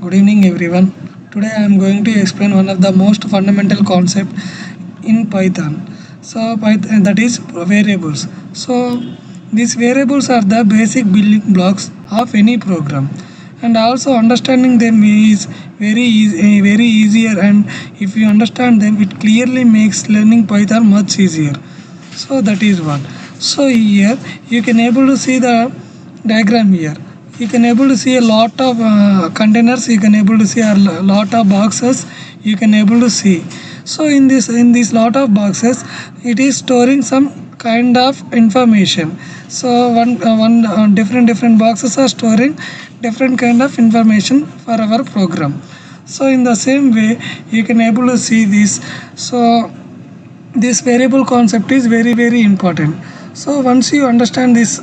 Good evening everyone. Today I am going to explain one of the most fundamental concept in Python. Python, that is variables. So these variables are the basic building blocks of any program, and also understanding them is very easier, and if you understand them it clearly makes learning Python much easier. So that is what. So here you can able to see the diagram here. You can able to see a lot of containers. You can able to see a lot of boxes. You can able to see. So in this lot of boxes, it is storing some kind of information. So one different boxes are storing different kind of information for our program. So in the same way, you can able to see this. So this variable concept is very important. So once you understand these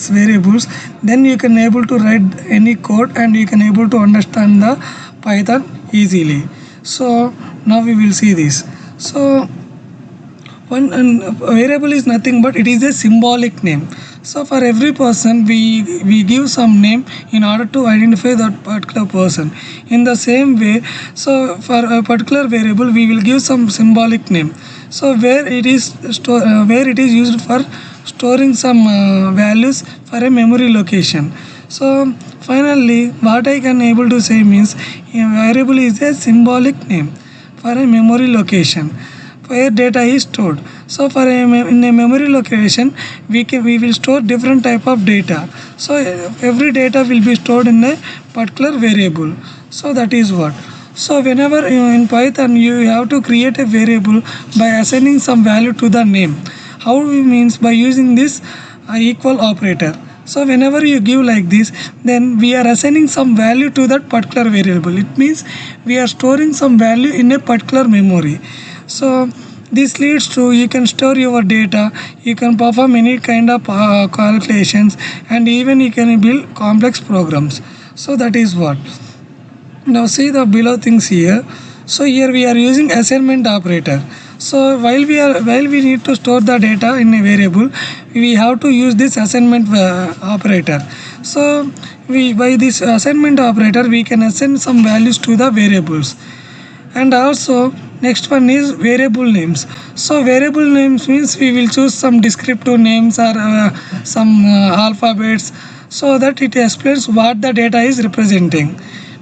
variables, then you can able to write any code and you can able to understand the Python easily. So now we will see this. So one and variable is nothing but it is a symbolic name. So for every person we give some name in order to identify that particular person. In the same way, so for a particular variable we will give some symbolic name. So where it is where it is used for storing some values for a memory location. So finally what I can able to say means a variable is a symbolic name for a memory location where data is stored. So for in a memory location we will store different type of data. So every data will be stored in a particular variable. So that is what. So whenever in Python you have to create a variable by assigning some value to the name. How we means by using this equal operator. So whenever you give like this, then we are assigning some value to that particular variable. It means we are storing some value in a particular memory. So this leads to you can store your data, you can perform any kind of calculations, and even you can build complex programs. So that is what. Now see the below things here. So here we are using assignment operator. So while we need to store the data in a variable, we have to use this assignment operator. So we by this assignment operator we can assign some values to the variables. And also next one is variable names. So variable names means we will choose some descriptive names or some alphabets, so that it explains what the data is representing.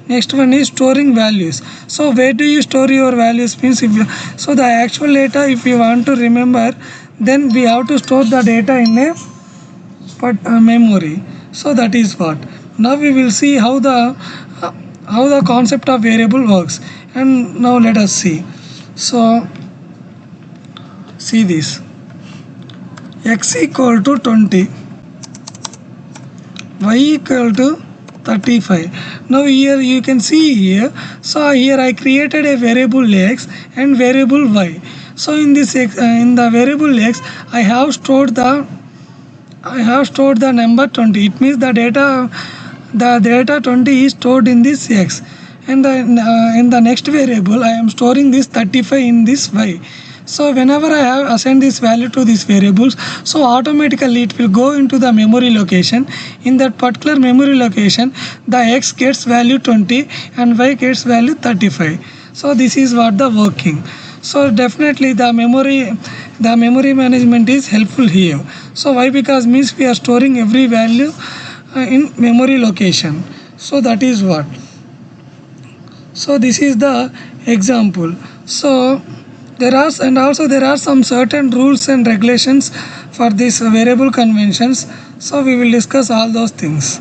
Next one is storing values. So where do you store your values means if you, so the actual data if you want to remember, then we have to store the data in a memory. So that is what. Now we will see how the concept of variable works. And now let us see. So see this. X equal to 20, y equal to 35. Now here you can see here. So here I created a variable x and variable y. So in this in the variable x I have stored the number 20. It means the data 20 is stored in this x, and in the next variable I am storing this 35 in this y. So whenever I have assigned this value to these variables, so automatically it will go into the memory location. In that particular memory location, the x gets value 20 and y gets value 35. So this is what the working. So definitely the memory management is helpful here. So why? Because means we are storing every value in memory location. So that is what. So this is the example. So there are some certain rules and regulations for these variable conventions. So we will discuss all those things.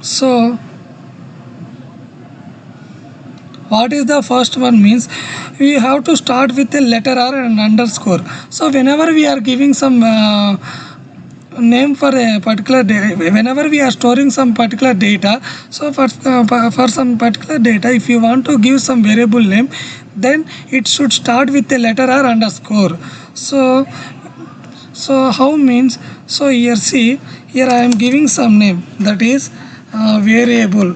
So what is the first one means we have to start with a letter or an underscore. So whenever we are giving some name for a particular whenever we are storing some particular data, so for some particular data if you want to give some variable name, then it should start with a letter or underscore. So how means, so here see, here I am giving some name, that is variable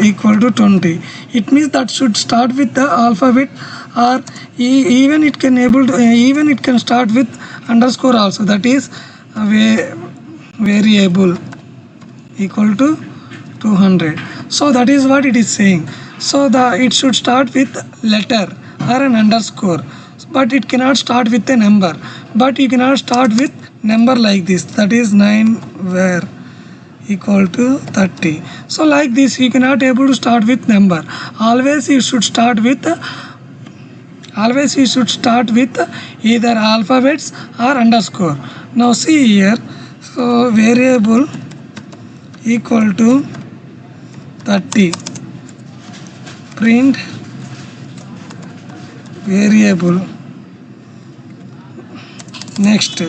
equal to 20. It means that should start with the alphabet, or even it can start with underscore also, that is variable equal to 200. So that is what it is saying. So it should start with letter or an underscore, but it cannot start with a number. But you cannot start with number like this, that is 9 var equal to 30. So like this you cannot able to start with number. Always you should start with either alphabets or underscore. Now see here, so variable equal to 30, print variable. Next,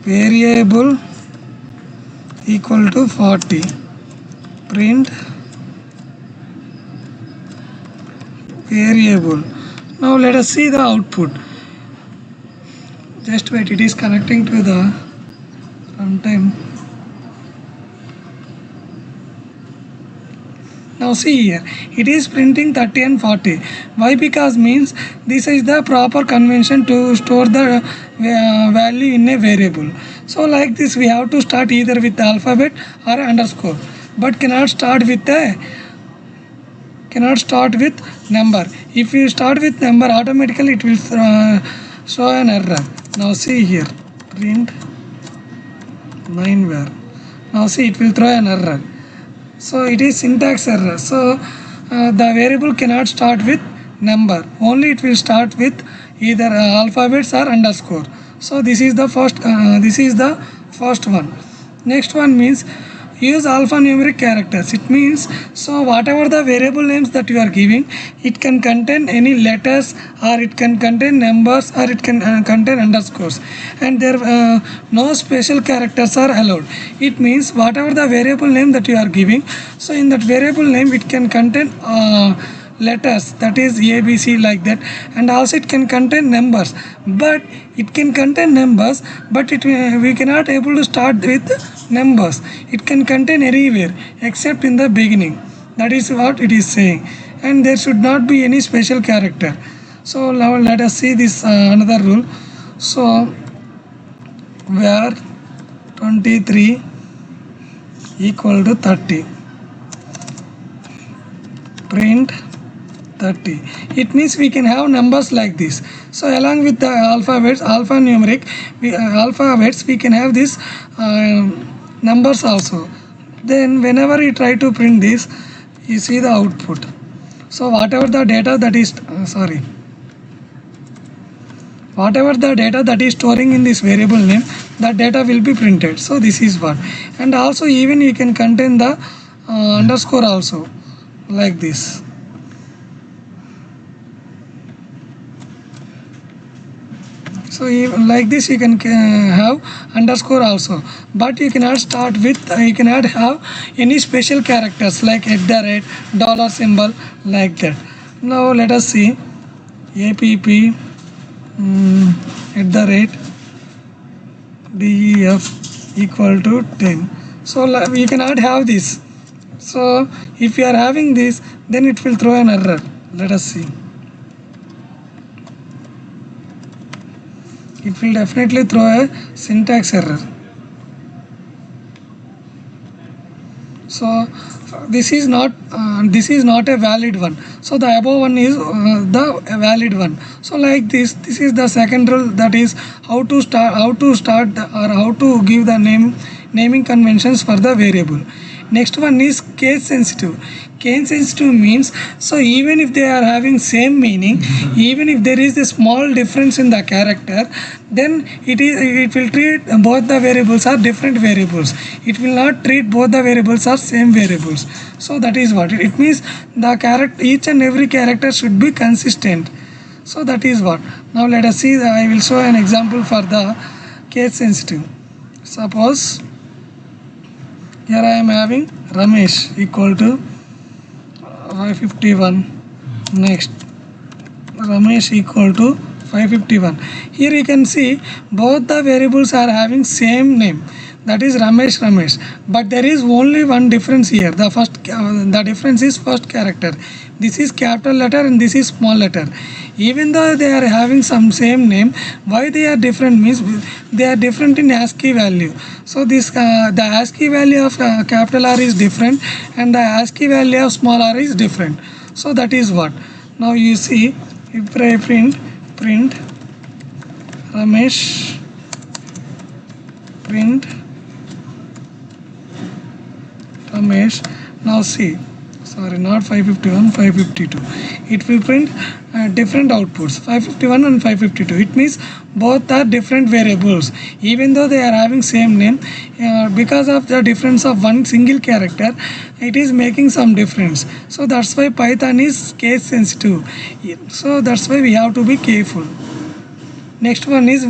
variable equal to 40, print variable. Now let us see the output. Just wait, it is connecting to the runtime. Now see here, it is printing 30 and 40. Why? Because means this is the proper convention to store the value in a variable. So like this we have to start either with alphabet or underscore, but cannot start with number. If you start with number, automatically it will show an error. Now see here, print 9 var. Now see, it will throw an error. So it is syntax error. So the variable cannot start with number, only it will start with either alphabets or underscore. So this is the first one. Next one means use alphanumeric characters. It means, so whatever the variable names that you are giving, it can contain any letters, or it can contain numbers, or it can contain underscores, and there no special characters are allowed. It means whatever the variable name that you are giving, so in that variable name it can contain letters, that is ABC, like that, and also it can contain numbers, but we cannot able to start with numbers. It can contain anywhere except in the beginning. That is what it is saying, and there should not be any special character. So now let us see this another rule. So var 23 equal to 30, print 30. It means we can have numbers like this. So along with the alphanumeric alphabets, we can have this numbers also. Then whenever you try to print this, you see the output. So whatever the data that is storing in this variable name, that data will be printed. So this is what. And also even you can contain the underscore also, like this. So even like this you can have underscore also, but you cannot start with you cannot have any special characters like $, dollar symbol, like that. Now let us see app @def equal to 10. So we cannot have this. So if you are having this, then it will throw an error. Let us see. It will definitely throw a syntax error. So this is not a valid one. So the above one is the valid one. So like this is the second rule, that is how to start or how to give the naming conventions for the variable. Next one is case sensitive. Case sensitive means, so even if they are having same meaning, even if there is a small difference in the character, then it will treat both the variables are different variables. It will not treat both the variables as same variables. So that is what it means. The character, each and every character should be consistent. So that is what. Now let us see. I will show an example for the case sensitive. Suppose here I am having Ramesh equal to 551. Next, Ramesh equal to 551. Here you can see both the variables are having same name, that is Ramesh, but there is only one difference here. The difference is first character. this is capital letter and this is small letter. Even though they are having some same name, why they are different means they are different in ASCII value. So this the ASCII value of capital R is different and the ASCII value of small r is different. So that is what. Now you see, if I print Ramesh, print Ramesh. Now see, sorry, not 551, 552. It will print different outputs, 551 and 552. It means both are different variables, even though they are having same name. Because of the difference of one single character, it is making some difference. So that's why Python is case sensitive. So that's why we have to be careful. Next one is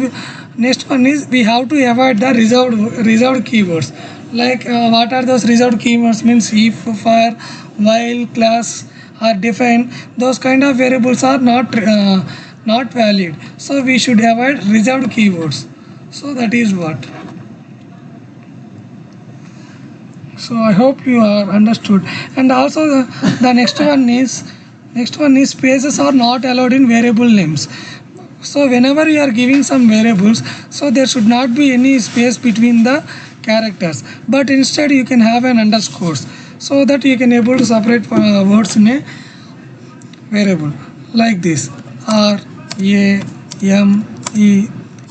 we have to avoid the reserved keywords. Like what are those reserved keywords means if, for, while, class are defined. Those kind of variables are not valid. So we should avoid reserved keywords. So that is what. So I hope you are understood. And also the next one is spaces are not allowed in variable names. So whenever you are giving some variables, so there should not be any space between the characters, but instead you can have an underscores, so that you can able to separate words in a variable like this: R, A, M, E,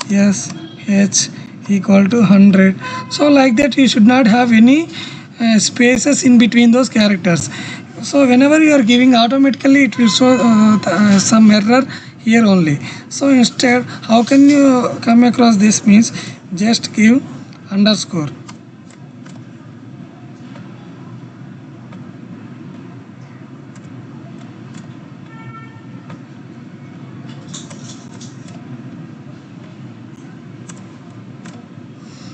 S, H equal to 100. So like that you should not have any spaces in between those characters. So whenever you are giving, automatically it will show some error here only. So instead, how can you come across this means just give underscore.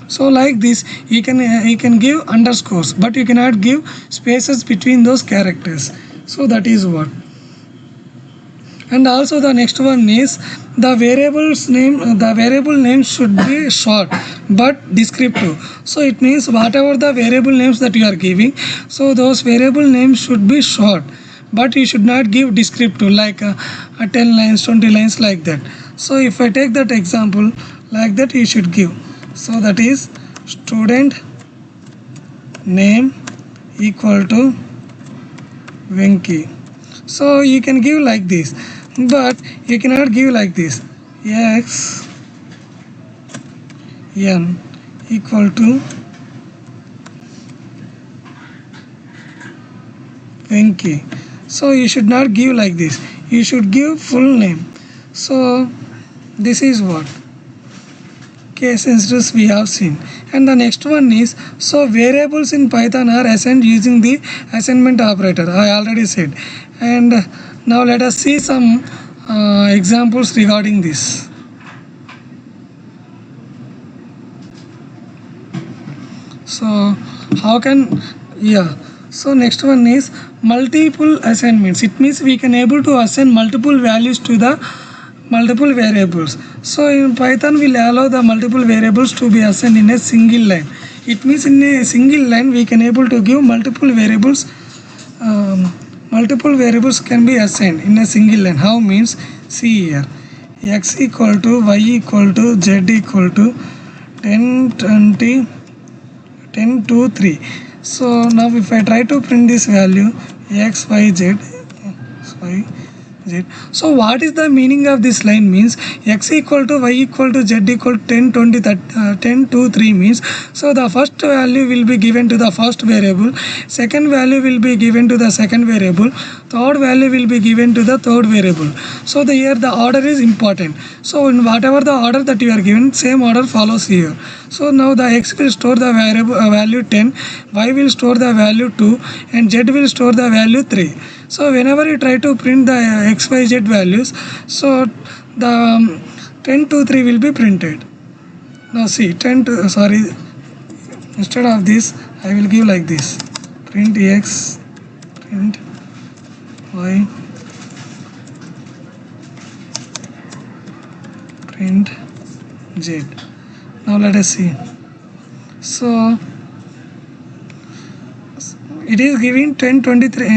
So like this you can give underscores, but you cannot give spaces between those characters. So that is what. And also the next one is the variable name should be short but descriptive. So it means whatever the variable names that you are giving, so those variable names should be short, but you should not give descriptive like 10 lines, 20 lines like that. So if I take that example like that, you should give. So that is student name equal to Venki. So you can give like this, but you cannot give like this: x n equal to Venki. So you should not give like this, you should give full name. So this is what case instances we have seen. And the next one is, so variables in Python are assigned using the assignment operator, I already said. And now let us see some examples regarding this. So how can, so next one is multiple assignments. It means we can able to assign multiple values to the multiple variables. So in Python will allow the multiple variables to be assigned in a single line. It means in a single line we can able to give multiple variables. Multiple variables can be assigned in a single line. How means, see here, x equal to y equal to z equal to 10, 20, 10, 2, 3. So now if I try to print this value x, y, z, so what is the meaning of this line means x equal to y equal to z equal to 10, 20, 10, 2, 3 means, so the first value will be given to the first variable, second value will be given to the second variable, third value will be given to the third variable. So here the order is important. So in whatever the order that you are given, same order follows here. So now the x will store the value 10, y will store the value 2, and z will store the value 3. So whenever you try to print the x, y, z values, so the 10, 2, 3 will be printed. Now see, instead of this I will give like this: print x, print y, print z. Now let us see. So it is giving 10, 23,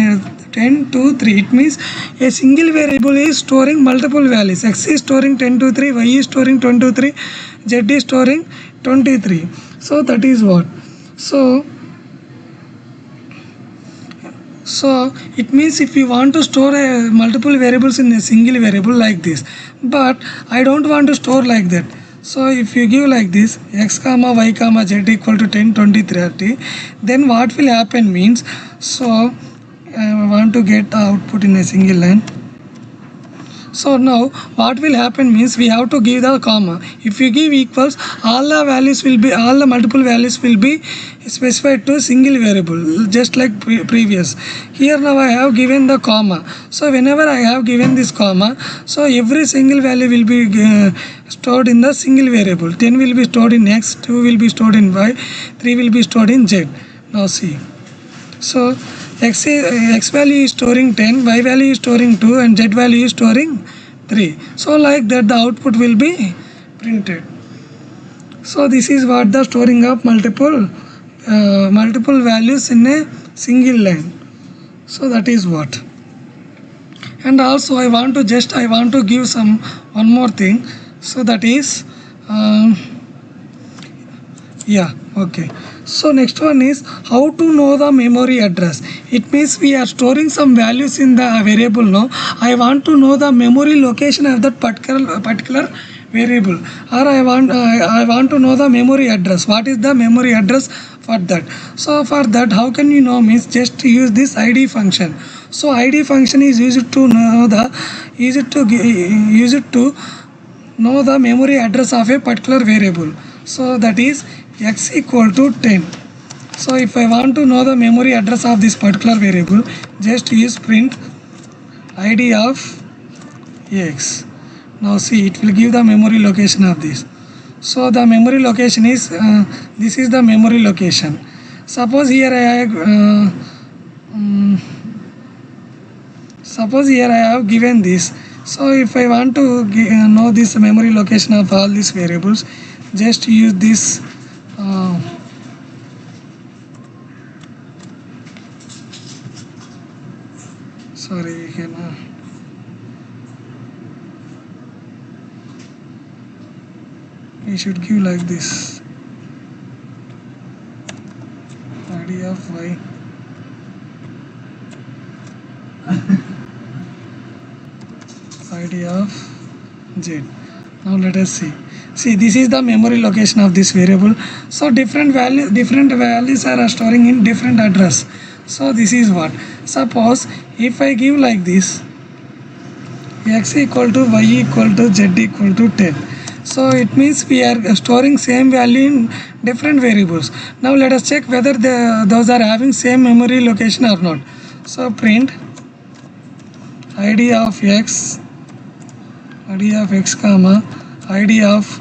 10 to 3. It means a single variable is storing multiple values. X is storing 10 to 3, Y is storing 20 to 3, Z is storing 23. So that is what. So it means if you want to store multiple variables in a single variable like this, but I don't want to store like that. So if you give like this x comma y comma z equal to 10, 20, 30, then what will happen means, so I want to get the output in a single line. So now what will happen means we have to give the comma. If you give equals, all the multiple values will be specified to a single variable, just like previous. Here now I have given the comma. So whenever I have given this comma, so every single value will be stored in the single variable. 10 will be stored in x, 2 will be stored in y, 3 will be stored in z. Now see. So x value is storing 10, y value is storing 2, and z value is storing 3. So like that the output will be printed. So this is what the storing of multiple values in a single line. So that is what. And also I want to give one more thing. So that is okay. So next one is how to know the memory address. It means we are storing some values in the variable now. I want to know the memory location of that particular variable, or I want to know the memory address. What is the memory address for that? So for that, how can you know means just use this id function. So id function is used to know the memory address of a particular variable. So that is x equal to 10. So if I want to know the memory address of this particular variable, just use print id of x. Now see, it will give the memory location of this. So the memory location is this is the memory location. Suppose here I have given this. So if I want to know this memory location of all these variables, just use this sorry, we can we should give like this id of y id of z. Now let us see this is the memory location of this variable. So different values are storing in different address. So this is what. Suppose if I give like this x equal to y equal to z equal to 10, so it means we are storing same value in different variables. Now let us check whether those are having same memory location or not. So print id of x comma id of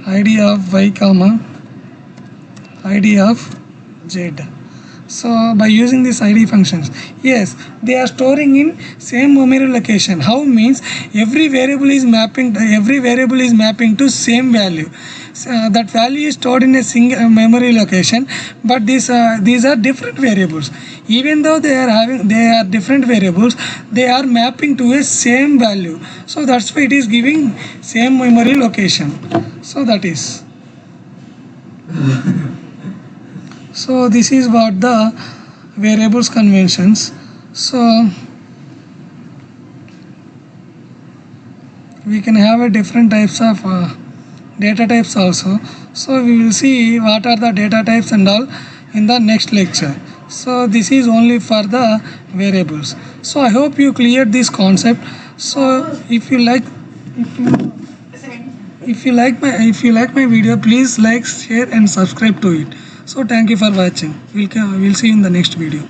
id of y comma id of z. So by using these id functions, yes, they are storing in same memory location. How means every variable is mapping to same value. That value is stored in a single memory location, but these are different variables. Even though they are different variables, they are mapping to a same value. So that's why it is giving same memory location. So that is. So this is what the variables conventions. So we can have a different types of data types also. So we will see what are the data types and all in the next lecture. So this is only for the variables. So I hope you cleared this concept. So if you like my video, please like, share and subscribe to it. So thank you for watching. We'll see you in the next video.